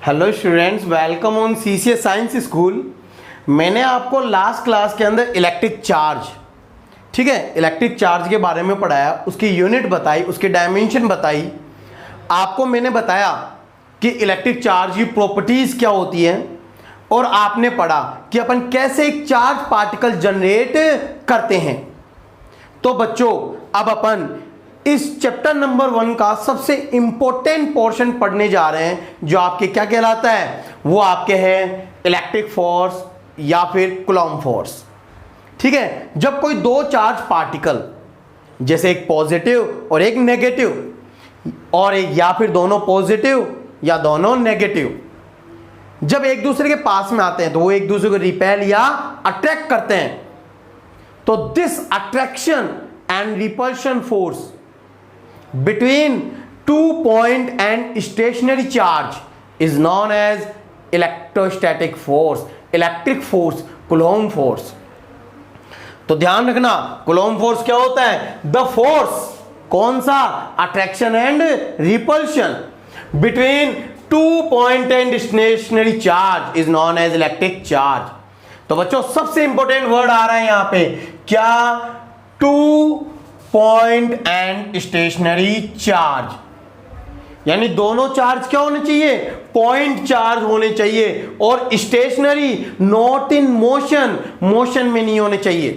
Hello students, welcome on CCS science school. मैंने आपको last class के अंदर इलेक्ट्रिक चार्ज, ठीक है, इलेक्ट्रिक चार्ज के बारे में पढ़ाया, उसकी यूनिट बताई, उसकी डायमेंशन बताई। आपको मैंने बताया कि इलेक्ट्रिक चार्ज की प्रॉपर्टीज क्या होती हैं और आपने पढ़ा कि अपन कैसे एक चार्ज पार्टिकल जनरेट करते हैं। तो बच्चों, अब अपन इस चैप्टर नंबर 1 का सबसे इंपॉर्टेंट पोर्शन पढ़ने जा रहे हैं, जो आपके क्या कहलाता है, वो आपके हैं इलेक्ट्रिक फोर्स या फिर कूलॉम फोर्स। ठीक है, जब कोई दो चार्ज पार्टिकल, जैसे एक पॉजिटिव और एक नेगेटिव, और एक या फिर दोनों पॉजिटिव या दोनों नेगेटिव, जब एक दूसरे के पास में आते हैं तो वो एक दूसरे को रिपेल या अट्रैक्ट करते हैं। तो this attraction and repulsion force between 2 point and stationary charge is known as electrostatic force, electric force, Coulomb force। तो ध्यान रखना, Coulomb force क्या होता है? The force, कौन सा? attraction and repulsion between 2 point and stationary charge is known as electric charge। तो बच्चों, सबसे इंपॉर्टेंट वर्ड आ रहा है यहां पे, क्या? 2 पॉइंट एंड स्टेशनरी चार्ज, यानी दोनों चार्ज क्या होने चाहिए? पॉइंट चार्ज होने चाहिए, और stationary, not in motion, motion में नहीं होने चाहिए।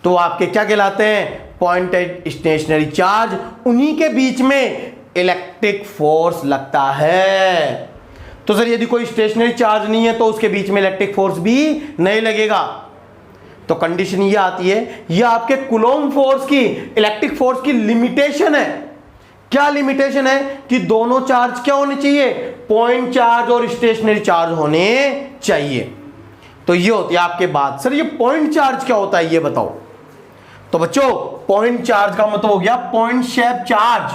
तो आपके क्या कहलाते हैं? Point and stationary charge. उन्हीं के बीच में इलेक्ट्रिक फोर्स लगता है। तो सर, यदि कोई स्टेशनरी चार्ज नहीं है तो उसके बीच में इलेक्ट्रिक फोर्स भी नहीं लगेगा। तो कंडीशन ये आती है, ये आपके कूलॉम फोर्स की, इलेक्ट्रिक फोर्स की लिमिटेशन है। क्या लिमिटेशन है? कि दोनों चार्ज क्या होने चाहिए? पॉइंट चार्ज और स्टेशनरी चार्ज होने चाहिए। तो ये होती है आपके बात। सर, ये पॉइंट चार्ज क्या होता है, ये बताओ। तो बच्चों, पॉइंट चार्ज का मतलब हो गया पॉइंट शेप चार्ज,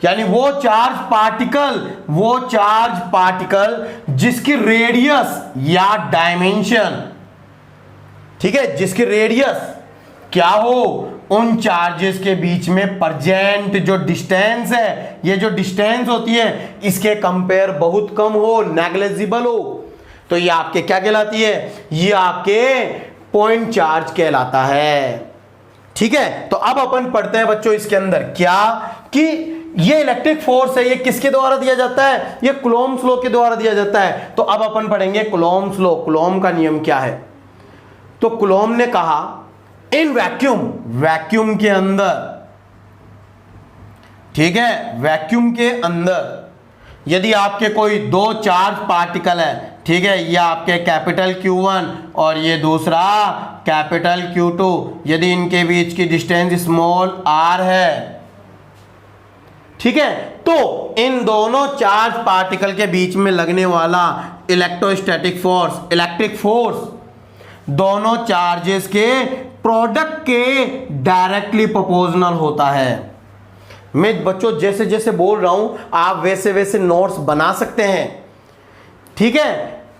यानी वो चार्ज पार्टिकल जिसकी रेडियस या डायमेंशन, ठीक है, जिसकी रेडियस क्या हो, उन चार्जेस के बीच में प्रेजेंट जो डिस्टेंस है, ये जो डिस्टेंस होती है, इसके कंपेयर बहुत कम हो, नेग्लिजिबल हो, तो ये आपके क्या कहलाती है? ये आपके पॉइंट चार्ज कहलाता है। ठीक है, तो अब अपन पढ़ते हैं बच्चों इसके अंदर क्या, कि ये इलेक्ट्रिक फोर्स है, ये किसके द्वारा दिया जाता है? ये कूलॉम्स लॉ के द्वारा दिया जाता है। तो अब अपन पढ़ेंगे कूलॉम्स लॉ। कूलॉम का नियम क्या है? तो कूलॉम ने कहा, इन वैक्यूम के अंदर, ठीक है, वैक्यूम के अंदर यदि आपके कोई दो चार्ज पार्टिकल है, ठीक है, ये आपके कैपिटल Q1 और ये दूसरा कैपिटल Q2, यदि इनके बीच की डिस्टेंस स्मॉल r है, ठीक है, तो इन दोनों चार्ज पार्टिकल के बीच में लगने वाला इलेक्ट्रोस्टैटिक फोर्स, इलेक्ट्रिक फोर्स, दोनों चार्जेस के प्रोडक्ट के डायरेक्टली प्रोपोर्शनल होता है। मैं बच्चों जैसे जैसे बोल रहा हूं, आप वैसे वैसे नोट्स बना सकते हैं। ठीक है,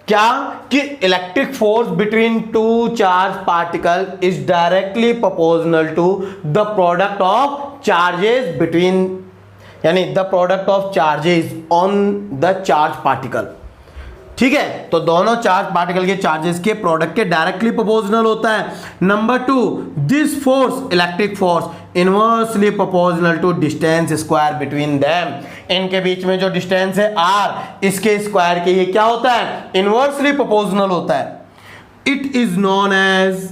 क्या? कि electric force between two charge particle is directly proportional to the product of charges between, यानी the product of charges on the charge particle. ठीक है, तो दोनों चार्ज पार्टिकल के चार्जेस के प्रोडक्ट के डायरेक्टली प्रोपोर्शनल होता है। Number 2, this force, electric force, inversely proportional to distance square between them. इनके बीच में जो डिस्टेंस है r, इसके स्क्वायर के ये क्या होता है? इनवर्सली प्रोपोर्शनल होता है। It is known as,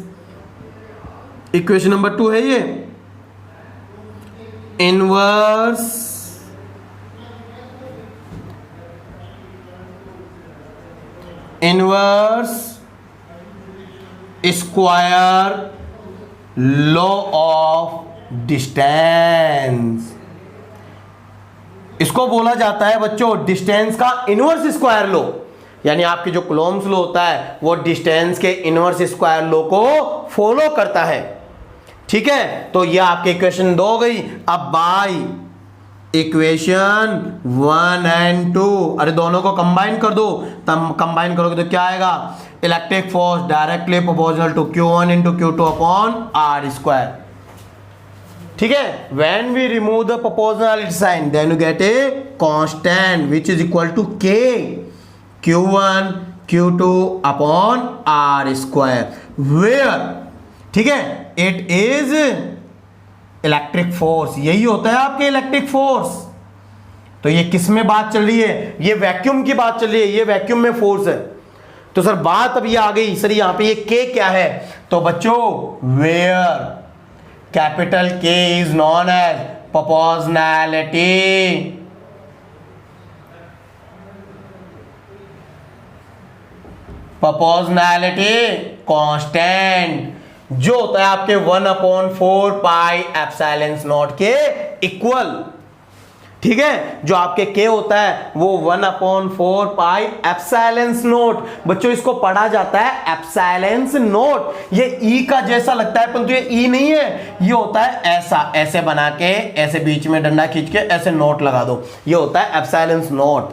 equation number 2 है ये, inverse square law of distance. इसको बोला जाता है बच्चों डिस्टेंस का इनवर्स स्क्वायर लॉ, यानी आपकी जो कूलॉम्स लॉ होता है वो डिस्टेंस के इनवर्स स्क्वायर लॉ को फॉलो करता है। ठीक है, तो ये आपके इक्वेशन 2 हो गई। अब बाय इक्वेशन 1 and 2, अरे दोनों को कंबाइन कर दो, तब कंबाइन करोगे तो क्या आएगा? Electric force directly proportional to Q1 into Q2 upon r square. ठीक है, when we remove the proportionality sign then you get a constant which is equal to k। Q1 Q2 upon are square, where, ठीक है, it is electric force. यही होता है आपके electric force. तो ये किस में बात चल रही है? ये वैक्यूम की बात चल रही है, ये वैक्यूम में फोर्स है। तो सर बात अब ये आ गई, सर यहां पे ये के क्या है? तो बच्चों where capital K is known as proportionality. Proportionality constant जो होता है आपके 1/4 पाई एप्सिलॉन नॉट के इक्वल, ठीक है। जो आपके के होता है वो 1/4 पाई एप्सिलॉन नॉट। बच्चों इसको पढ़ा जाता है एप्सिलॉन नॉट। ये ई का जैसा लगता है परंतु ये ई नहीं है, ये होता है ऐसा, ऐसे बना के ऐसे बीच में डंडा खींच के ऐसे नोट लगा दो, ये होता है एप्सिलॉन नॉट,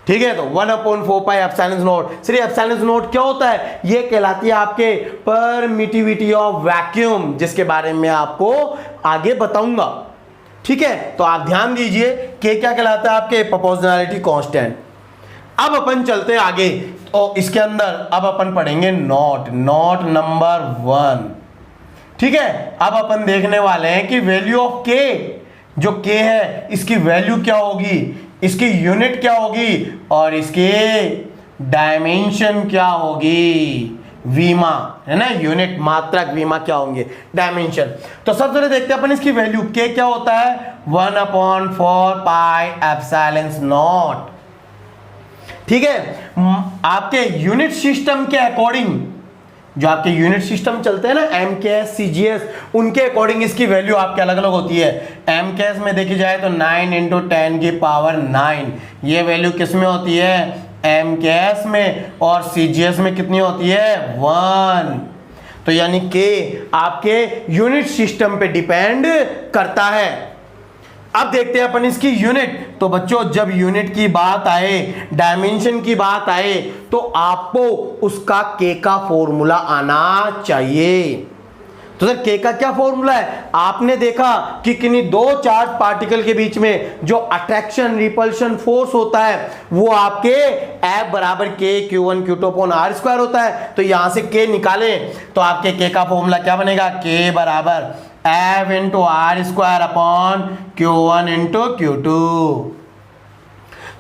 ठीक है। तो 1/4 पाई एप्सिलॉन नॉट। सिर्फ एप्सिलॉन नॉट क्या होता है? ये कहलाती है आपके परमिटिविटी ऑफ वैक्यूम, जिसके बारे में आपको आगे बताऊंगा, ठीक है। तो आप ध्यान दीजिए के क्या कहलाता है आपके प्रोपोर्शनैलिटी कांस्टेंट। अब अपन चलते हैं आगे, तो इसके अंदर अब अपन पढ़ेंगे नॉट नंबर 1, ठीक है। अब अपन देखने वाले हैं कि वैल्यू ऑफ के, जो के है इसकी वैल्यू क्या होगी, इसकी यूनिट क्या होगी और इसके डायमेंशन क्या होगी, वीमा है ना, यूनिट मात्रक, वीमा क्या होंगे, डायमेंशन। तो सबसे पहले देखते हैं अपन इसकी वैल्यू के क्या होता है, 1/4 पाई एप्सिलॉन नॉट, ठीक है। आपके यूनिट सिस्टम के अकॉर्डिंग, जो आपके यूनिट सिस्टम चलते हैं ना MKS CGS, उनके अकॉर्डिंग इसकी वैल्यू आपके अलग अलग होती है। MKS में देखी जाए तो 9 × 10⁹, ये वैल्यू किस में होती है, MKS में, और CGS में कितनी होती है, 1। तो यानी कि आपके यूनिट सिस्टम पे डिपेंड करता है। अब देखते हैं अपन इसकी यूनिट। तो बच्चों जब यूनिट की बात आए, डायमेंशन की बात आए, तो आपको उसका के का फॉर्मूला आना चाहिए। तो सर के का क्या फॉर्मूला है? आपने देखा कि किन्हीं दो चार्ज पार्टिकल के बीच में जो अट्रैक्शन रिपल्शन फोर्स होता है वो आपके F बराबर के Q1 Q2 upon are square होता है। तो यहां से के निकालें तो आपके के का फॉर्मूला क्या बनेगा, के बराबर F × are square upon Q1 × Q2।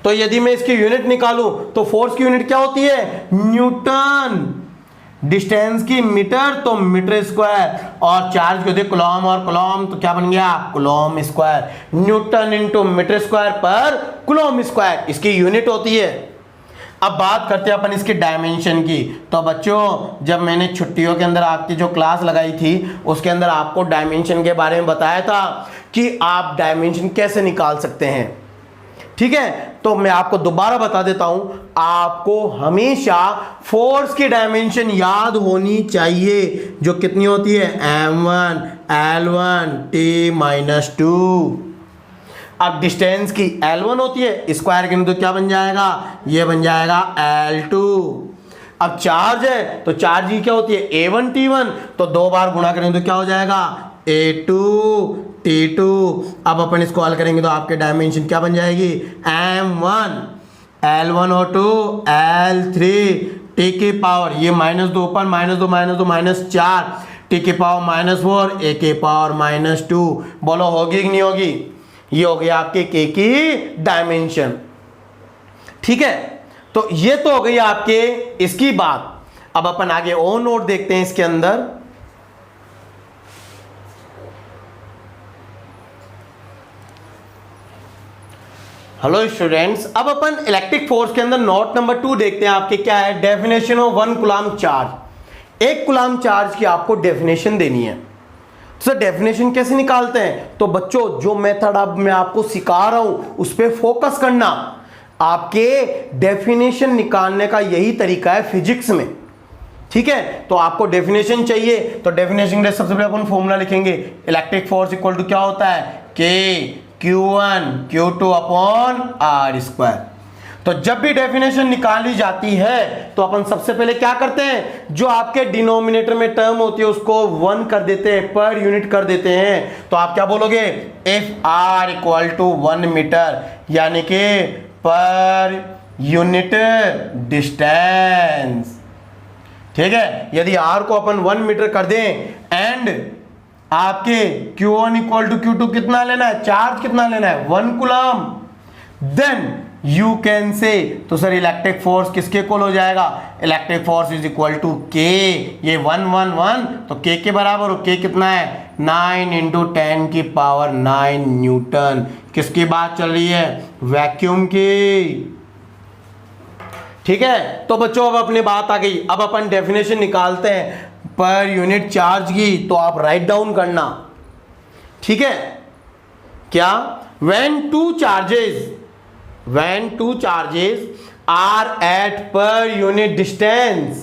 तो यदि मैं इसकी यूनिट निकालूं तो फोर्स की यूनिट क्या होती है, न्यूटन, डिस्टेंस की मीटर तो मीटर स्क्वायर, और चार्ज की होती है कूलॉम और कूलॉम, तो क्या बन गया, coulomb square, newton × metre square पर कूलॉम स्क्वायर इसकी यूनिट होती है। अब बात करते हैं अपन इसके डायमेंशन की। तो बच्चों जब मैंने छुट्टियों के अंदर आपकी जो क्लास लगाई थी उसके अंदर आपको डायमेंशन के बारे में बताया था कि आप डायमेंशन कैसे निकाल सकते हैं, ठीक है। तो मैं आपको दोबारा बता देता हूं, आपको हमेशा फोर्स की डायमेंशन याद होनी चाहिए, जो कितनी होती है, m1 l1 t-2। अब डिस्टेंस की L1 होती है, स्क्वायर करें तो क्या बन जाएगा, ये बन जाएगा L2। अब चार्ज है तो चार्ज की क्या होती है, A1 T1, तो 2 बार गुणा करें तो क्या हो जाएगा, A2 T2। अब अपन इसको हल करेंगे तो आपके डायमेंशन क्या बन जाएगी, M1 L1O2 L3 T की पावर, ये -2 ऊपर -2 -4 T की पावर -4 A की पावर -2। बोलो होगी कि नहीं होगी, ये हो गया आपके के की डायमेंशन, ठीक है। तो ये तो हो गई आपके इसकी बात। अब अपन आगे और नोट देखते हैं इसके अंदर। हेलो स्टूडेंट्स, अब अपन इलेक्ट्रिक फोर्स के अंदर नोट नंबर 2 देखते हैं आपके क्या है, definition of 1 coulomb charge. 1 coulomb charge की आपको डेफिनेशन देनी है। तो सर डेफिनेशन कैसे निकालते हैं? तो बच्चों जो मेथड अब मैं आपको सिखा रहा हूं उस पर फोकस करना। आपके डेफिनेशन निकालने का यही तरीका है फिजिक्स में, ठीक है। तो आपको डेफिनेशन चाहिए, तो डेफिनेशन के सबसे पहले अपन फॉर्मूला लिखेंगे, इलेक्ट्रिक फोर्स इक्वल टू क्या होता है, के Q1 Q2 upon are square. तो जब भी डेफिनेशन निकाली जाती है तो अपन सबसे पहले क्या करते हैं, जो आपके डिनोमिनेटर में टर्म होती है उसको 1 कर देते हैं, पर यूनिट कर देते हैं। तो आप क्या बोलोगे, इफ R = 1 मीटर, यानी कि पर यूनिट डिस्टेंस। ठीक है, यदि आर को अपन 1 मीटर कर दें एंड आपके Q1 इक्वल टू Q2 कितना लेना है, चार्ज कितना लेना है 1 coulomb, then you can say, तो सर इलेक्ट्रिक फोर्स किसके इक्वल हो जाएगा, electric force is equal to के, ये 1 1 1 तो के बराबर, और के कितना है 9 इंटू 10 की पावर 9 न्यूटन। किसकी बात चल रही है, वैक्यूम की। ठीक है, तो बच्चों अब अपनी बात आ गई, अब अपन डेफिनेशन निकालते हैं पर यूनिट चार्ज की, तो आप राइट डाउन करना। ठीक है, क्या, when two charges are at per unit distance,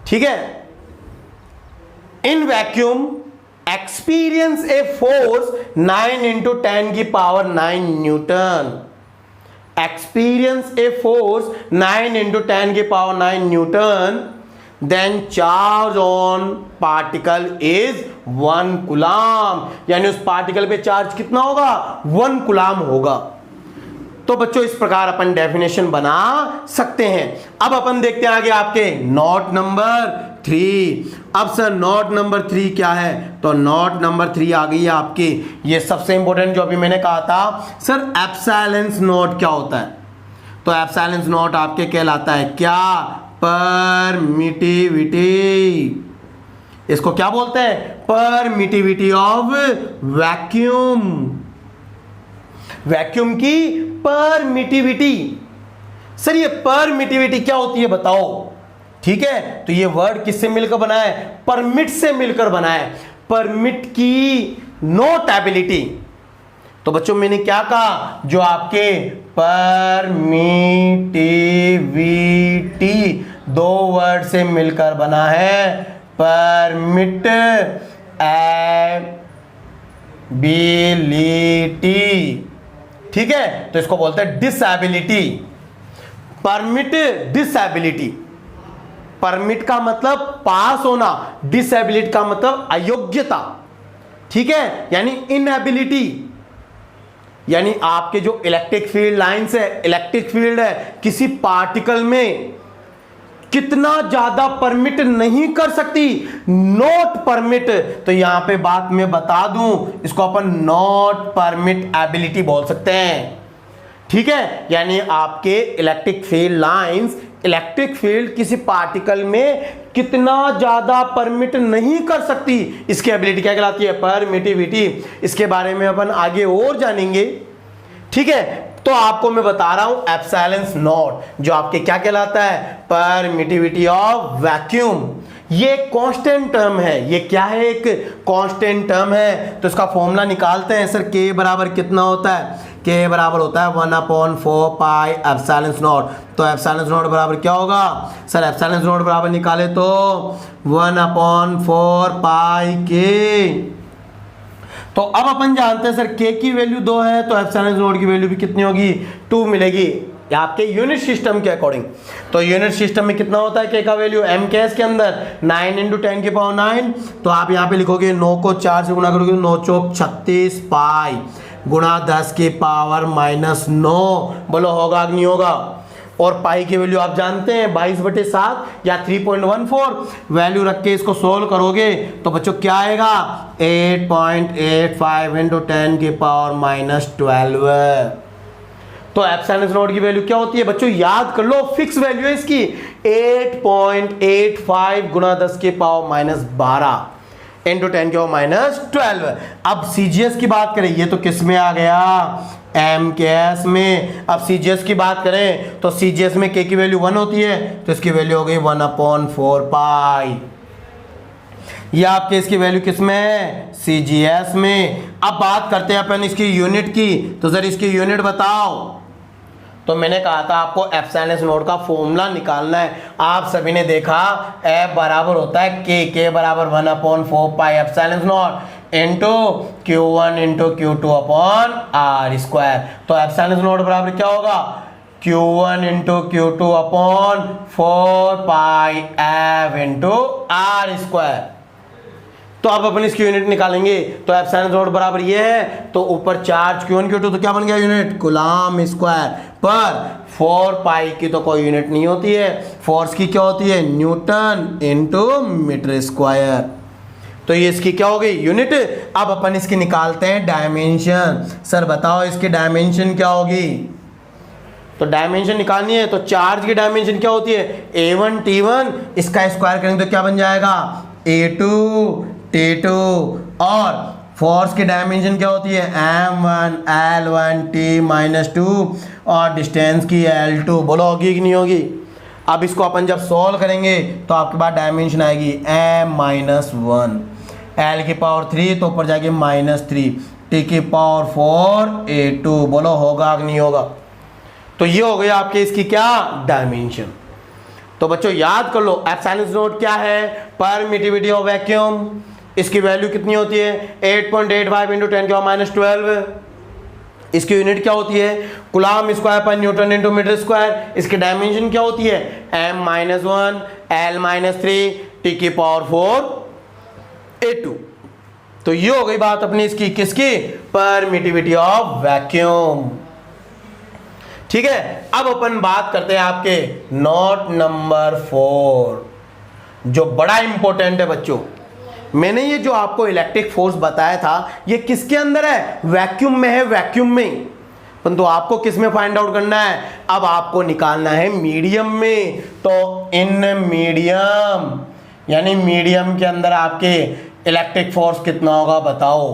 ठीक है, in vacuum experience a force 9 into 10 की power 9 Newton, experience a force 9 into 10 की power 9 Newton, then charge on particle is 1 coulomb, यानी उस पार्टिकल पे चार्ज कितना होगा 1 कूलम होगा। तो बच्चों इस प्रकार अपन डेफिनेशन बना सकते हैं। अब अपन देखते हैं आगे आपके नोट नंबर 3। अब सर नोट नंबर 3 क्या है, तो नोट नंबर 3 आ गई है आपकी, ये सबसे इंपॉर्टेंट जो अभी मैंने कहा था सर एप्सिलॉन नोट क्या होता है, तो एप्सिलॉन नोट आपके कहलाता है क्या, परमिटिविटी। इसको क्या बोलते हैं, परमिटिविटी ऑफ वैक्यूम, वैक्यूम की परमिटिविटी। सर ये परमिटिविटी क्या होती है बताओ। ठीक है, तो ये वर्ड किससे मिलकर बना है, परमिट से मिलकर बना है, परमिट की नोटेबिलिटी। तो बच्चों मैंने क्या कहा, जो आपके परमिटिविटी दो वर्ड से मिलकर बना है, परमिट एबिलिटी। ठीक है, तो इसको बोलते हैं डिसएबिलिटी, परमिट डिसएबिलिटी। परमिट का मतलब पास होना, डिसएबिलिटी का मतलब अयोग्यता। ठीक है, यानी इनएबिलिटी, यानी आपके जो इलेक्ट्रिक फील्ड लाइंस है, इलेक्ट्रिक फील्ड है किसी पार्टिकल में कितना ज्यादा परमिट नहीं कर सकती, नॉट परमिट। तो यहां पे बात मैं बता दूं, इसको अपन नॉट परमिट एबिलिटी बोल सकते हैं। ठीक है, यानी आपके electric field lines, electric field किसी पार्टिकल में कितना ज्यादा परमिट नहीं कर सकती, इसकी एबिलिटी क्या कहलाती है, परमिटिविटी। इसके बारे में अपन आगे और जानेंगे। ठीक है, तो आपको मैं बता रहा हूं एप्सिलॉन नॉट जो आपके क्या कहलाता है, परमिटिविटी ऑफ वैक्यूम। ये कांस्टेंट टर्म है, ये क्या है, एक कांस्टेंट टर्म है। तो इसका फॉर्मूला निकालते हैं सर, के बराबर कितना होता है, के बराबर होता है 1/4 पाई एप्सिलॉन नॉट। तो एप्सिलॉन नॉट बराबर क्या होगा सर, एप्सिलॉन नॉट बराबर निकाले तो 1/4 पाई के। तो अब अपन जानते हैं सर के की वैल्यू 2 है, तो एप्सिलॉन नॉट की वैल्यू भी कितनी होगी, 2 मिलेगी आपके यूनिट सिस्टम के अकॉर्डिंग। तो यूनिट सिस्टम में कितना होता है के का वैल्यू, एम के एस के अंदर 9 इंटू 10 की पावर 9। तो आप यहाँ पे लिखोगे 9 को 4 से गुणा करोगे, 9 चौक 36 पाई गुणा 10 की पावर -9। बोलो होगा कि नहीं होगा। और पाई की वैल्यू आप जानते हैं 22/7 या 3.14। वैल्यू रख के इसको सोल्व करोगे तो बच्चों क्या आएगा, 8.85 इंटू 10 की पावर -12। तो एप्सिलॉन नॉट की वैल्यू क्या होती है बच्चों, याद कर लो, फिक्स वैल्यू है इसकी 8.85 गुणा 10 की पावर -12 इंटू 10 की पावर -12। अब सीजीएस की बात करें, ये तो किस में आ गया, एम के एस में। अब सीजीएस की बात करें तो सीजीएस में के की वैल्यू 1 होती है, तो इसकी वैल्यू हो गई 1/4 पाई। ये आपके इसकी वैल्यू किस में है, सीजीएस में। अब बात करते हैं अपन इसकी यूनिट की, तो सर इसकी यूनिट बताओ। तो मैंने कहा था आपको एप्सिलॉन नॉट का फॉर्मूला निकालना है। आप सभी ने देखा एफ बराबर होता है के बराबर 1/4 pi epsilon naught into Q1 into Q2 upon are square. तो एप्सिलॉन नॉट बराबर क्या होगा, Q1 into Q2 upon 4 pi f into r square. तो अब अपन इसकी यूनिट निकालेंगे, तो एप्सिलॉन नॉट बराबर ये है, तो ऊपर चार्ज Q1 Q2 तो क्या बन गया यूनिट कूलम्ब स्क्वायर, पर 4 पाई की तो कोई यूनिट नहीं होती है, फोर्स की क्या होती है न्यूटन इनटू मीटर स्क्वायर, तो ये इसकी क्या हो गई यूनिट। अब अपन इसकी निकालते हैं डायमेंशन। सर बताओ इसकी डायमेंशन क्या होगी, तो डायमेंशन निकालनी है तो चार्ज की डायमेंशन क्या होती है A1 T1, इसका स्क्वायर करेंगे तो क्या बन जाएगा A2 T2, और फोर्स की डायमेंशन क्या होती है M1 L1 T-2, और डिस्टेंस की L2। बोलो होगी कि नहीं होगी। अब इसको अपन जब सॉल्व करेंगे तो आपके पास डायमेंशन आएगी M-1, L की पावर 3 तो ऊपर जाएगी -3, T की पावर 4 A2। बोलो होगा कि नहीं होगा। तो ये हो गया आपके इसकी क्या डायमेंशन। तो बच्चों याद कर लो एप्सिलॉन नॉट क्या है, परमिटिविटी ऑफ वैक्यूम, इसकी वैल्यू कितनी होती है 8.85 इंटू 10⁻12। इसकी यूनिट क्या होती है कूलम्ब स्क्वायर पर न्यूटन इंटू मीटर स्क्वायर। इसकी डायमेंशन क्या होती है M-1 L-3 T की पावर 4 A2। तो ये हो गई बात अपनी इसकी किसकी परमिटिविटी ऑफ वैक्यूम। ठीक है, अब अपन बात करते हैं आपके नोट नंबर 4, जो बड़ा इंपॉर्टेंट है बच्चों। मैंने ये जो आपको इलेक्ट्रिक फोर्स बताया था ये किसके अंदर है वैक्यूम में है, वैक्यूम में, परंतु आपको किस में फाइंड आउट करना है, अब आपको निकालना है मीडियम में। तो इन मीडियम यानी मीडियम के अंदर आपके इलेक्ट्रिक फोर्स कितना होगा बताओ।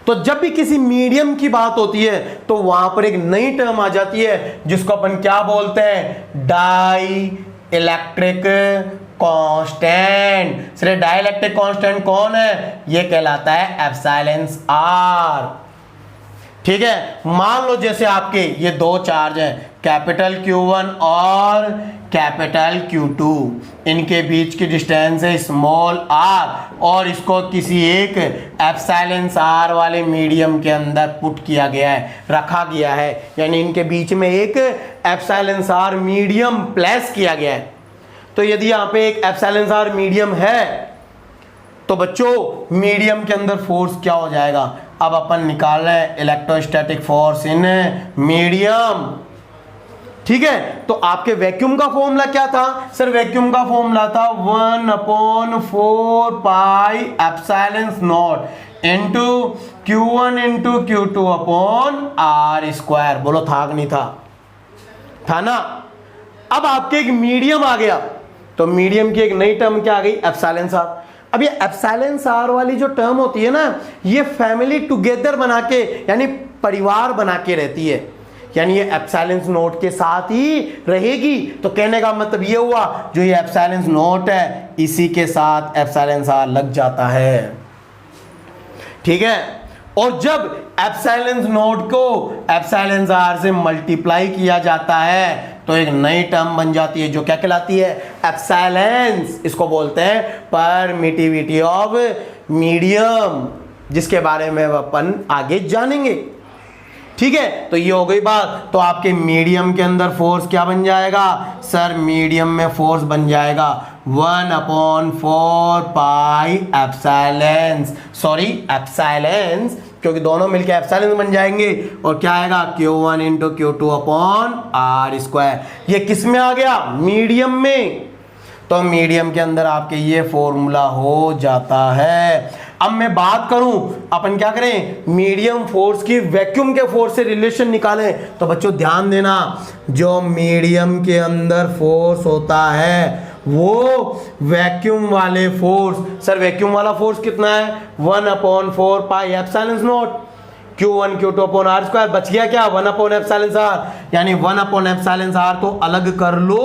तो जब भी किसी मीडियम की बात होती है तो वहां पर एक नई टर्म आ जाती है जिसको अपन क्या बोलते हैं डाई इलेक्ट्रिक कांस्टेंट। सिर्फ डाई इलेक्ट्रिक कांस्टेंट कौन है, ये कहलाता है एप्सिलॉन आर। ठीक है, मान लो जैसे आपके ये दो चार्ज हैं कैपिटल Q1 और कैपिटल Q2, इनके बीच की डिस्टेंस है स्मॉल r, और इसको किसी एक एप्सिलॉन r वाले मीडियम के अंदर पुट किया गया है, रखा गया है, यानी इनके बीच में एक एप्सिलॉन r मीडियम प्लेस किया गया है। तो यदि यहाँ पे एक एप्सिलॉन r मीडियम है तो बच्चों मीडियम के अंदर फोर्स क्या हो जाएगा। अब अपन निकाल रहे हैं इलेक्ट्रोस्टैटिक फोर्स इन मीडियम। ठीक है, तो आपके वैक्यूम का फॉर्मूला क्या था सर, वैक्यूम का फॉर्मूला था 1/4 pi epsilon naught into Q1 into Q2 upon R square. बोलो था कि नहीं था, था ना। अब आपके एक मीडियम आ गया तो मीडियम की एक नई टर्म क्या आ गई एप्सिलॉन r। अब ये एप्सिलॉन r वाली जो टर्म होती है ना ये फैमिली टुगेदर बना के यानी परिवार बना के रहती है, यानी ये एप्सिलॉन नॉट के साथ ही रहेगी। तो कहने का मतलब ये हुआ जो ये एप्सिलॉन नॉट है इसी के साथ एप्सिलॉन r लग जाता है। ठीक है, और जब एप्सिलॉन नॉट को एप्सिलॉन r से मल्टीप्लाई किया जाता है तो एक नई टर्म बन जाती है जो क्या कहलाती है एप्सिलॉन, इसको बोलते हैं परमिटिविटी ऑफ मीडियम, जिसके बारे में अपन आगे जानेंगे। ठीक है, तो ये हो गई बात। तो आपके मीडियम के अंदर फोर्स क्या बन जाएगा सर, मीडियम में फोर्स बन जाएगा 1/4 पाई एप्सिलॉन, क्योंकि दोनों मिलके एप्सिलॉन बन जाएंगे, और क्या आएगा Q1 into Q2 upon R square. ये किस में आ गया मीडियम में। तो मीडियम के अंदर आपके ये फॉर्मूला हो जाता है। अब मैं बात करूं अपन क्या करें मीडियम फोर्स की वैक्यूम के फोर्स से रिलेशन निकालें। तो बच्चों ध्यान देना, जो मीडियम के अंदर फोर्स होता है वो वैक्यूम वाले फोर्स, सर वैक्यूम वाला फोर्स कितना है 1/4 pi epsilon not Q1 Q2 upon R square. बच गया क्या 1/एप्सिलॉन r, यानी 1/एप्सिलॉन r तो अलग कर लो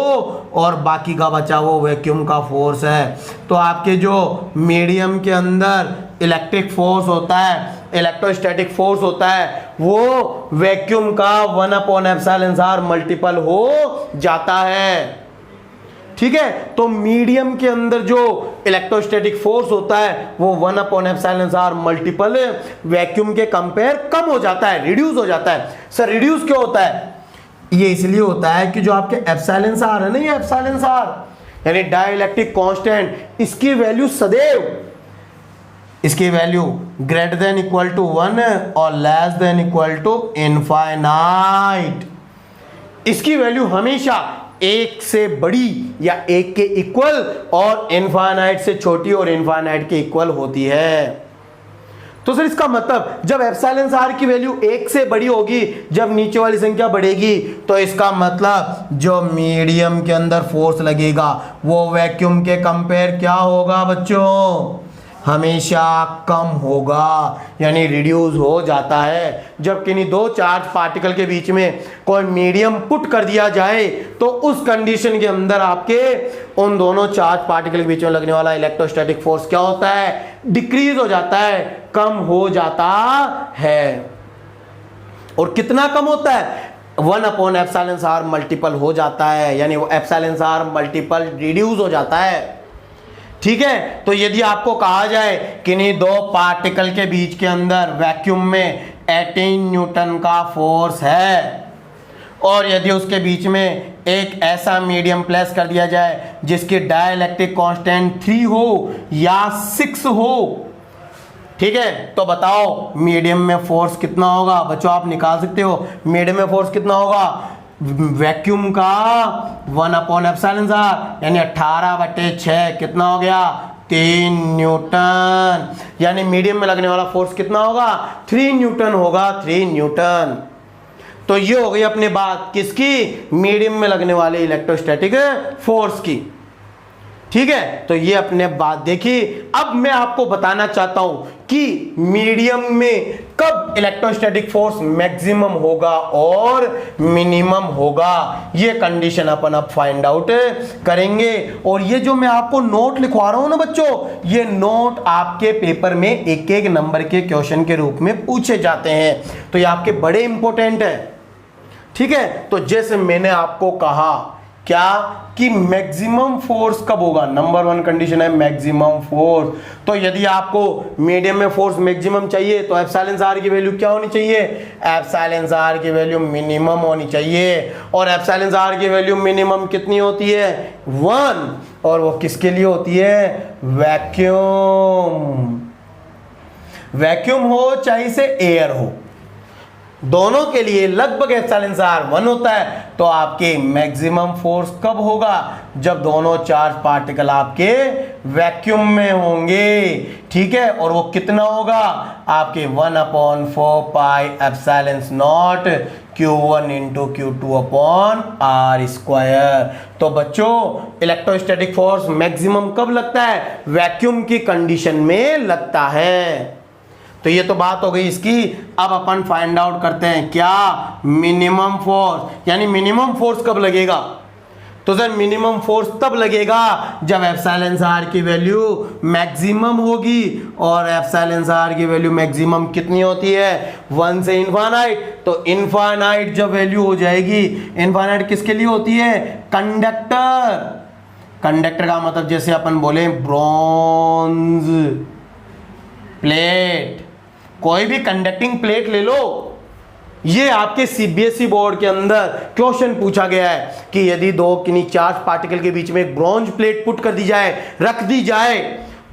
और बाकी का बचा वो वैक्यूम का फोर्स है। तो आपके जो मीडियम के अंदर इलेक्ट्रिक फोर्स होता है, इलेक्ट्रोस्टैटिक फोर्स होता है, वो वैक्यूम का 1/एप्सिलॉन r मल्टीपल हो जाता है। ठीक है, तो मीडियम के अंदर जो इलेक्ट्रोस्टैटिक फोर्स होता है वो 1/एप्सिलॉन r मल्टीपल वैक्यूम के कंपेयर कम हो जाता है, रिड्यूस हो जाता है। सर रिड्यूस क्यों होता है, ये इसलिए होता है कि जो आपके एप्सिलॉन r है ना, ये एप्सिलॉन r यानी डाई इलेक्ट्रिक कांस्टेंट, इसकी वैल्यू सदैव इसकी value greater than equal to 1 और less than equal to infinite. इसकी वैल्यू हमेशा एक से बड़ी या एक के इक्वल और इनफाइनाइट से छोटी और इनफाइनाइट के इक्वल होती है। तो सर इसका मतलब जब एप्सिलॉन आर की वैल्यू एक से बड़ी होगी, जब नीचे वाली संख्या बढ़ेगी, तो इसका मतलब जो मीडियम के अंदर फोर्स लगेगा वो वैक्यूम के कंपेयर क्या होगा बच्चों, हमेशा कम होगा, यानी रिड्यूस हो जाता है। जब किन्हीं दो चार्ज पार्टिकल के बीच में कोई मीडियम पुट कर दिया जाए तो उस कंडीशन के अंदर आपके उन दोनों चार्ज पार्टिकल के बीच में लगने वाला इलेक्ट्रोस्टैटिक फोर्स क्या होता है, डिक्रीज हो जाता है, कम हो जाता है। और कितना कम होता है, 1/εr मल्टीपल हो जाता है, यानी वो εr मल्टीपल रिड्यूस हो जाता है। ठीक है, तो यदि आपको कहा जाए कि नहीं दो पार्टिकल के बीच के अंदर वैक्यूम में 18 न्यूटन का फोर्स है और यदि उसके बीच में एक ऐसा मीडियम प्लेस कर दिया जाए जिसकी डाइलेक्ट्रिक कांस्टेंट 3 हो या 6 हो, ठीक है, तो बताओ मीडियम में फोर्स कितना होगा। बच्चों आप निकाल सकते हो मीडियम में फोर्स कितना होगा, वैक्यूम का 1/εr यानी 18/6 कितना हो गया, 3 न्यूटन, यानी मीडियम में लगने वाला फोर्स कितना होगा, 3 न्यूटन होगा, 3 न्यूटन। तो ये हो गई अपनी बात किसकी, मीडियम में लगने वाले इलेक्ट्रोस्टैटिक फोर्स की। ठीक है, तो ये अपने बात देखी। अब मैं आपको बताना चाहता हूं कि मीडियम में कब इलेक्ट्रोस्टैटिक फोर्स मैक्सिमम होगा और मिनिमम होगा, ये कंडीशन अपन अब फाइंड आउट करेंगे। और ये जो मैं आपको नोट लिखवा रहा हूं ना बच्चों, ये नोट आपके पेपर में एक एक नंबर के क्वेश्चन के रूप में पूछे जाते हैं, तो ये आपके बड़े इंपॉर्टेंट है। ठीक है, तो जैसे मैंने आपको कहा क्या कि मैक्सिमम फोर्स कब होगा, नंबर 1 कंडीशन है मैक्सिमम फोर्स। तो यदि आपको मीडियम में फोर्स मैक्सिमम चाहिए तो एप्सिलॉन आर की वैल्यू क्या होनी चाहिए, एप्सिलॉन आर की वैल्यू मिनिमम होनी चाहिए। और एप्सिलॉन आर की वैल्यू मिनिमम कितनी होती है, 1, और वो किसके लिए होती है, वैक्यूम। वैक्यूम हो चाहे से एयर हो, दोनों के लिए लगभग एप्सिलॉन आर 1 होता है। तो आपके मैक्सिमम फोर्स कब होगा, जब दोनों चार्ज पार्टिकल आपके वैक्यूम में होंगे। ठीक है, और वो कितना होगा, आपके 1/4 pi epsilon not Q1 into Q2/r²। तो बच्चों इलेक्ट्रोस्टैटिक फोर्स मैक्सिमम कब लगता है, वैक्यूम की कंडीशन में लगता है। तो ये तो बात हो गई इसकी। अब अपन फाइंड आउट करते हैं क्या, मिनिमम फोर्स, यानी मिनिमम फोर्स कब लगेगा। तो सर मिनिमम फोर्स तब लगेगा जब एप्सिलॉन आर की वैल्यू मैक्सिमम होगी, और एप्सिलॉन आर की वैल्यू मैक्सिमम कितनी होती है, 1 से इनफाइनाइट। तो इनफाइनाइट जब वैल्यू हो जाएगी, इनफाइनाइट किसके लिए होती है, कंडक्टर। कंडक्टर का मतलब जैसे अपन बोले ब्रॉन्ज प्लेट, कोई भी कंडक्टिंग प्लेट ले लो। ये आपके सीबीएसई बोर्ड के अंदर क्वेश्चन पूछा गया है कि यदि दो किन्हीं चार्ज पार्टिकल के बीच में एक ब्रॉन्ज प्लेट पुट कर दी जाए, रख दी जाए,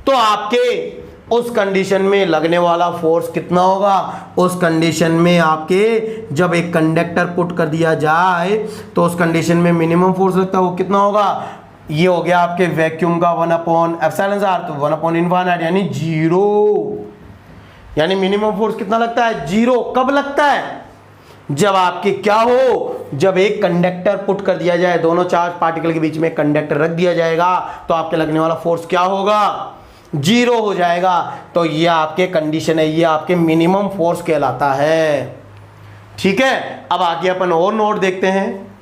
तो आपके उस कंडीशन में लगने वाला फोर्स कितना होगा। उस कंडीशन में आपके जब एक कंडक्टर पुट कर दिया जाए तो उस कंडीशन में मिनिमम फोर्स लगता है, वो कितना होगा, ये हो गया आपके वैक्यूम का 1/εr, तो 1/∞ यानी 0। यानी मिनिमम फोर्स कितना लगता है, 0। कब लगता है, जब आपके क्या हो, जब एक कंडक्टर पुट कर दिया जाए, दोनों चार्ज पार्टिकल के बीच में कंडक्टर रख दिया जाएगा, तो आपके लगने वाला फोर्स क्या होगा, 0 हो जाएगा। तो ये आपके कंडीशन है, ये आपके मिनिमम फोर्स कहलाता है। ठीक है, अब आगे अपन और नोट देखते हैं।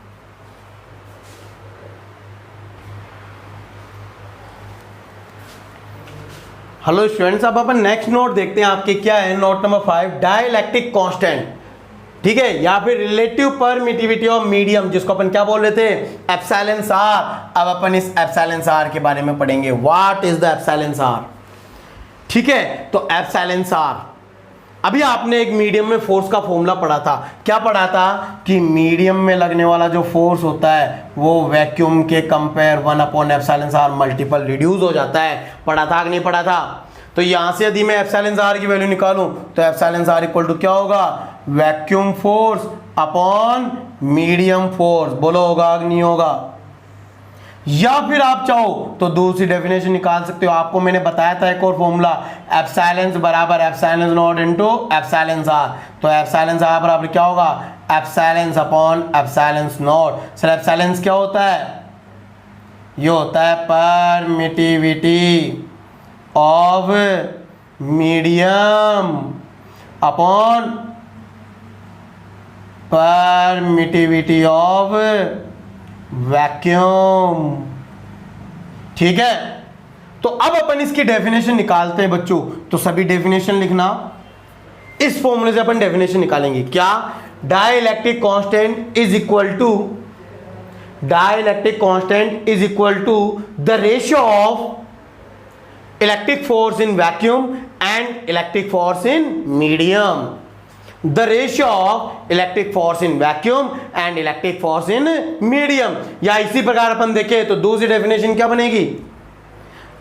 हेलो स्टूडेंट्स, अब अपन नेक्स्ट नोट देखते हैं आपके क्या है, नोट नंबर 5, डाइलेक्ट्रिक कांस्टेंट। ठीक है, या फिर रिलेटिव परमिटिविटी ऑफ मीडियम, जिसको अपन क्या बोल रहे थे, एप्सिलॉन आर। अब अपन इस एप्सिलॉन आर के बारे में पढ़ेंगे, what is the epsilon r. ठीक है, तो एप्सिलॉन आर, अभी आपने एक मीडियम में फोर्स का फॉर्मूला पढ़ा था। क्या पढ़ा था कि मीडियम में लगने वाला जो फोर्स होता है वो वैक्यूम के कंपेयर 1/εr मल्टीपल रिड्यूस हो जाता है। पढ़ा था कि नहीं पढ़ा था। तो यहां से यदि मैं एप्सिलॉन आर की वैल्यू निकालूं तो एप्सिलॉन आर इक्वल टू क्या होगा, vacuum force upon medium force. बोलो होगा कि नहीं होगा? या फिर आप चाहो तो दूसरी डेफिनेशन निकाल सकते हो। आपको मैंने बताया था एक और फॉर्मूला, एप्सिलॉन बराबर epsilon naught into epsilon r. तो एप्सिलॉन आर बराबर क्या होगा, epsilon upon epsilon naught. Sir epsilon क्या होता है, ये होता है permittivity of medium upon permittivity of vacuum. ठीक है, तो अब अपन इसकी डेफिनेशन निकालते हैं बच्चों। तो सभी डेफिनेशन लिखना, इस फॉर्मूले से अपन डेफिनेशन निकालेंगे। क्या, dielectric constant is equal to, dielectric constant is equal to the ratio of electric force in vacuum and electric force in medium. The ratio of electric force in vacuum and electric force in medium। या इसी प्रकार अपन देखें तो दूसरी definition क्या बनेगी,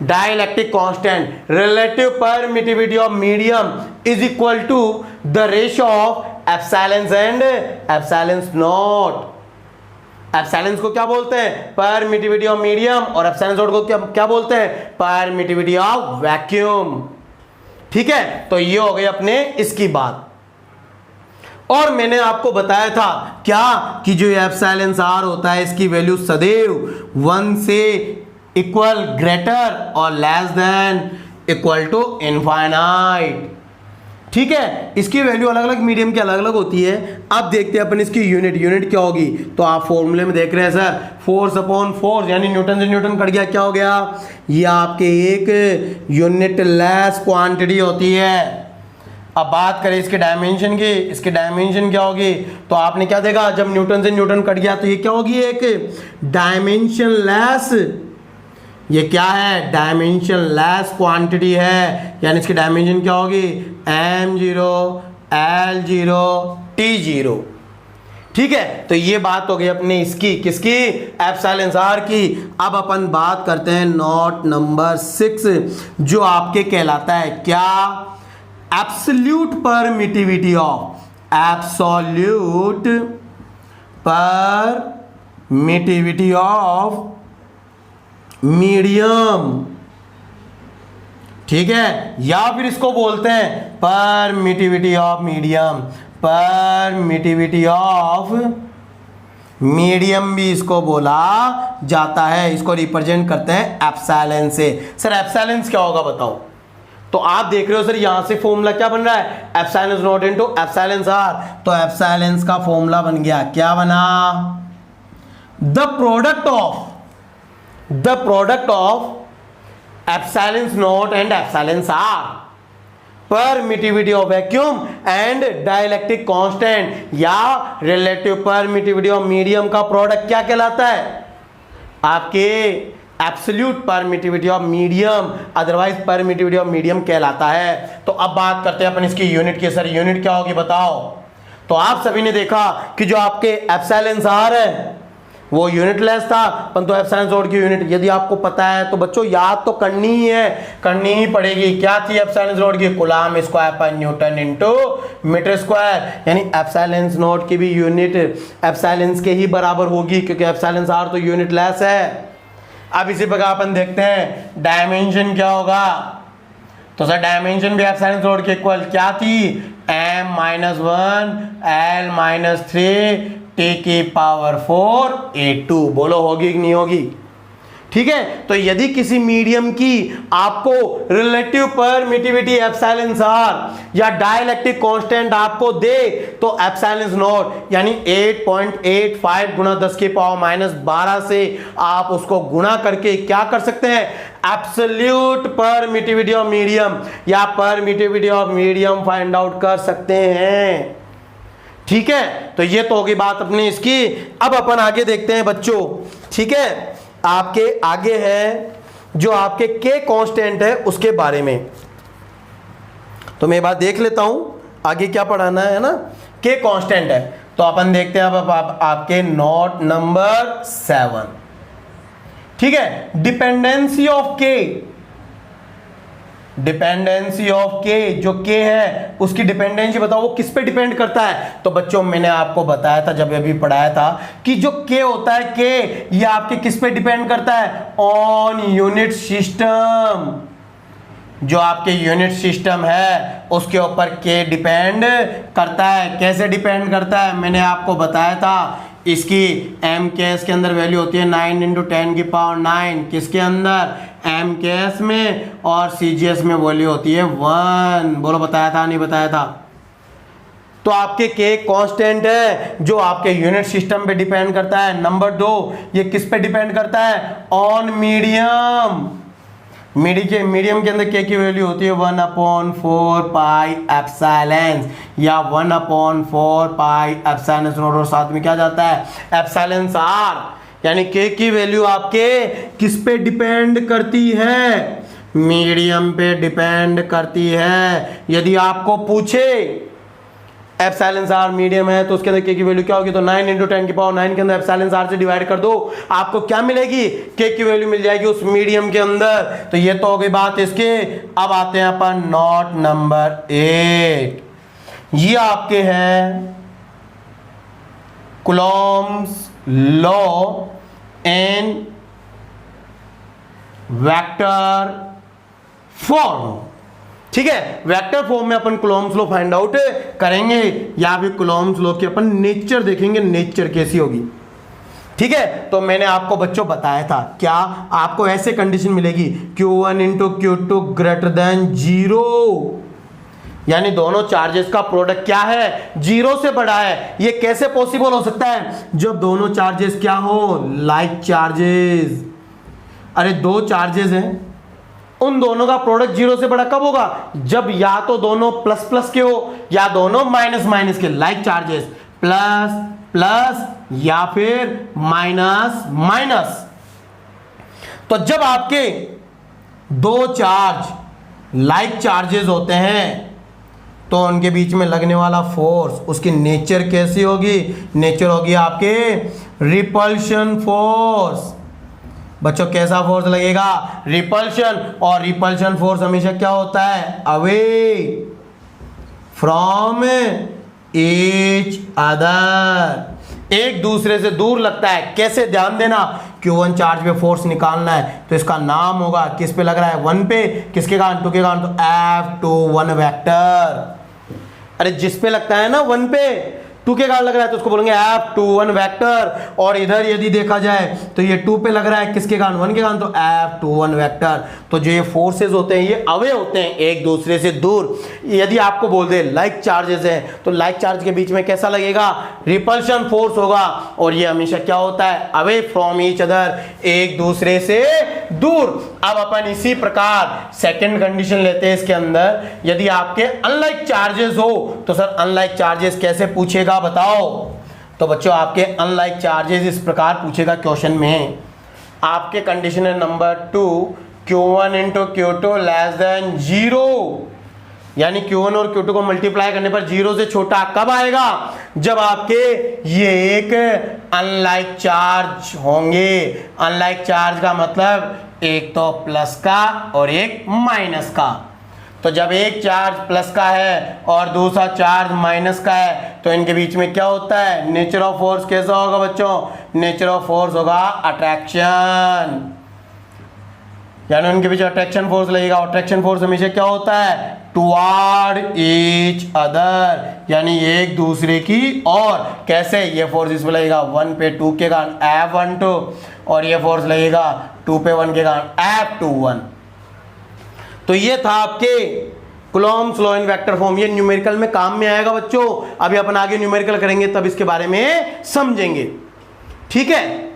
dielectric constant relative permittivity of medium is equal to the ratio of epsilons and epsilons naught. Epsilons को क्या बोलते हैं, परमिटिविटी ऑफ मीडियम, और एप्सिलॉन्स नॉट को क्या बोलते हैं, परमिटिविटी ऑफ वैक्यूम। ठीक है, तो ये हो गई अपने इसकी बात। और मैंने आपको बताया था क्या कि जो एप्सिलॉन आर होता है इसकी वैल्यू सदैव 1 से इक्वल, ग्रेटर और less than equal to infinite. ठीक है, इसकी वैल्यू अलग अलग मीडियम की अलग अलग होती है। अब देखते हैं अपन इसकी यूनिट क्या होगी। तो आप फॉर्मूले में देख रहे हैं सर, फोर्स अपॉन फोर्स, यानी न्यूटन से न्यूटन कट गया, क्या हो गया, ये आपके एक यूनिट लेस क्वांटिटी होती है। अब बात करें इसके डायमेंशन की, इसके डायमेंशन क्या होगी, तो आपने क्या देखा, जब न्यूटन से न्यूटन कट गया तो ये क्या होगी, एक डायमेंशन लेस, ये क्या है, डायमेंशन लेस क्वांटिटी है, यानी इसकी डायमेंशन क्या होगी, m0 l0 t0। ठीक है, तो ये बात हो गई अपने इसकी, किसकी, एप्सिलॉन आर की। अब अपन बात करते हैं नोट नंबर 6, जो आपके कहलाता है क्या, absolute permittivity of, absolute permittivity of medium. ठीक है, या फिर इसको बोलते हैं permittivity of medium, permittivity of medium भी इसको बोला जाता है। इसको रिप्रेजेंट करते हैं एप्सिलॉन से। सर एप्सिलॉन क्या होगा बताओ, तो आप देख रहे हो सर यहां से फॉर्मूला क्या बन रहा है, epsilon naught into epsilon r. तो एप्सिलॉन का फॉर्मूला बन गया, क्या बना, the product of epsilon naught and epsilon r, permittivity of vacuum and dielectric constant या रिलेटिव परमिटिविटी ऑफ मीडियम का प्रोडक्ट क्या कहलाता है, आपके absolute permittivity of medium, otherwise permittivity of medium कहलाता है। तो अब बात करते हैं अपन इसकी यूनिट की। सर यूनिट क्या होगी बताओ, तो आप सभी ने देखा कि जो आपके एप्सिलॉन आर है वो यूनिटलेस था, परंतु एप्सिलॉन नॉट की यूनिट यदि आपको पता है तो बच्चों याद तो करनी ही है, करनी ही पड़ेगी। क्या थी एप्सिलॉन नॉट की, कूलम्ब स्क्वायर पर न्यूटन इनटू मीटर स्क्वायर, यानी एप्सिलॉन नॉट की भी यूनिट एप्सिलॉन के ही बराबर होगी, क्योंकि एप्सिलॉन आर तो यूनिटलेस है। अब इसी प्रकार अपन देखते हैं डायमेंशन क्या होगा, तो सर डायमेंशन भी एप्सिलॉन नॉट के इक्वल क्या थी, m-1 l-3 t⁴ a2। बोलो होगी कि नहीं होगी। ठीक है, तो यदि किसी मीडियम की आपको रिलेटिव परमिटिविटी एप्सिलॉन आर या डाइलेक्ट्रिक कांस्टेंट आपको दे तो एप्सिलॉन नॉट यानी 8.85 गुणा 10⁻⁻12 से आप उसको गुणा करके क्या कर सकते हैं, एब्सोल्यूट परमिटिविटी ऑफ मीडियम या permittivity of medium find out कर सकते हैं। ठीक है, तो ये तो होगी बात अपनी इसकी। अब अपन आगे देखते हैं बच्चों। ठीक है, आपके आगे है जो आपके के कांस्टेंट है उसके बारे में, तो मैं बात देख लेता हूं आगे क्या पढ़ाना है ना। के कांस्टेंट है तो अपन देखते हैं अब आपके नोट नंबर 7। ठीक है, डिपेंडेंसी ऑफ के, डिपेंडेंसी ऑफ के, जो के है उसकी डिपेंडेंसी बताओ वो किस पे डिपेंड करता है। तो बच्चों मैंने आपको बताया था जब अभी पढ़ाया था कि जो के होता है के, ये आपके किस पे डिपेंड करता है, ऑन यूनिट सिस्टम। जो आपके यूनिट सिस्टम है उसके ऊपर के डिपेंड करता है। कैसे डिपेंड करता है, मैंने आपको बताया था इसकी एम के एस के अंदर वैल्यू होती है 9 × 10 की पावर 9, किसके अंदर, एम के एस में, और सी जी एस में वैल्यू होती है 1। बोलो बताया था नहीं बताया था। तो आपके के कांस्टेंट है जो आपके यूनिट सिस्टम पे डिपेंड करता है। नंबर 2, ये किस पे डिपेंड करता है, ऑन मीडियम। मीडियम के अंदर के की वैल्यू होती है 1/4 पाई एप्सिलॉन, या 1/4 पाई एप्सिलॉन, और साथ में क्या जाता है एप्सिलॉन आर। यानी के की वैल्यू आपके किस पे डिपेंड करती है, मीडियम पे डिपेंड करती है। यदि आपको पूछे एप्सिलॉन आर मीडियम है तो उसके अंदर के की वैल्यू क्या होगी, तो 9 × 10 की पावर 9 के अंदर एप्सिलॉन आर से डिवाइड कर दो, आपको क्या मिलेगी, के की वैल्यू मिल जाएगी उस मीडियम के अंदर। तो ये तो हो गई बात इसके। अब आते हैं अपन नोट नंबर 8। ये आपके हैं Coulomb's law in vector form. ठीक है, वेक्टर फॉर्म में अपन कूलॉम्स लॉ फाइंड आउट करेंगे, या फिर कूलॉम्स लॉ की अपन नेचर देखेंगे, नेचर कैसी होगी। ठीक है, तो मैंने आपको बच्चों बताया था क्या, आपको ऐसे कंडीशन मिलेगी Q1 × Q2 ग्रेटर देन 0, यानी दोनों चार्जेस का प्रोडक्ट क्या है, 0 से बड़ा है। ये कैसे पॉसिबल हो सकता है, जब दोनों चार्जेस क्या हो, लाइक चार्जेस। अरे दो चार्जेस हैं, उन दोनों का प्रोडक्ट 0 से बड़ा कब होगा, जब या तो दोनों प्लस प्लस के हो या दोनों माइनस माइनस के। लाइक चार्जेस प्लस प्लस या फिर माइनस माइनस। तो जब आपके दो चार्ज लाइक चार्जेस होते हैं तो उनके बीच में लगने वाला फोर्स, उसकी नेचर कैसी होगी, नेचर होगी आपके रिपल्शन फोर्स। बच्चों कैसा फोर्स लगेगा, रिपल्शन। और रिपल्शन फोर्स हमेशा क्या होता है, अवे फ्रॉम ईच अदर, एक दूसरे से दूर लगता है। कैसे, ध्यान देना, Q1 चार्ज पे फोर्स निकालना है तो इसका नाम होगा, किस पे लग रहा है, 1 पे, किसके कारण, 2 के कारण, तो F21 वेक्टर। अरे जिस पे लगता है ना 1 पे, 2 के कारण लग रहा है तो उसको बोलेंगे F21 वेक्टर। और इधर यदि देखा जाए तो ये 2 पे लग रहा है, किसके कारण, 1 के कारण, तो F21 वेक्टर। तो जो ये फोर्सेस होते हैं ये अवे होते हैं, एक दूसरे से दूर। यदि आपको बोल दे लाइक चार्जेस हैं तो लाइक चार्ज के बीच में कैसा लगेगा, रिपल्शन फोर्स होगा। और ये हमेशा क्या होता है, अवे फ्रॉम ईच अदर, एक दूसरे से दूर। अब अपन इसी प्रकार सेकंड कंडीशन लेते हैं इसके अंदर, यदि आपके अनलाइक चार्जेस हो तो सर अनलाइक चार्जेस कैसे पूछेगा बताओ। तो बच्चों आपके अनलाइक चार्जेस इस प्रकार पूछेगा क्वेश्चन में। आपके कंडीशन है number 2, Q1 × Q2 less than 0, यानी Q1 और Q2 को मल्टीप्लाई करने पर 0 से छोटा कब आएगा, जब आपके ये एक अनलाइक चार्ज होंगे। अनलाइक चार्ज का मतलब एक तो प्लस का और एक माइनस का। तो जब एक चार्ज प्लस का है और दूसरा चार्ज माइनस का है तो इनके बीच में क्या होता है, नेचर ऑफ फोर्स कैसा होगा बच्चों, नेचर ऑफ फोर्स होगा अट्रैक्शन, यानी उनके बीच अट्रैक्शन फोर्स लगेगा। अट्रैक्शन फोर्स हमेशा क्या होता है, टुवार्ड ईच अदर, यानी एक दूसरे की। और कैसे, ये फोर्स इसमें लगेगा 1 पे 2 के कारण F12, और ये फोर्स लगेगा 2 पे 1 के कारण F21। तो ये था आपके Coulomb's law in vector form. ये न्यूमेरिकल में काम में आएगा बच्चों, अभी अपन आगे न्यूमेरिकल करेंगे तब इसके बारे में समझेंगे। ठीक है।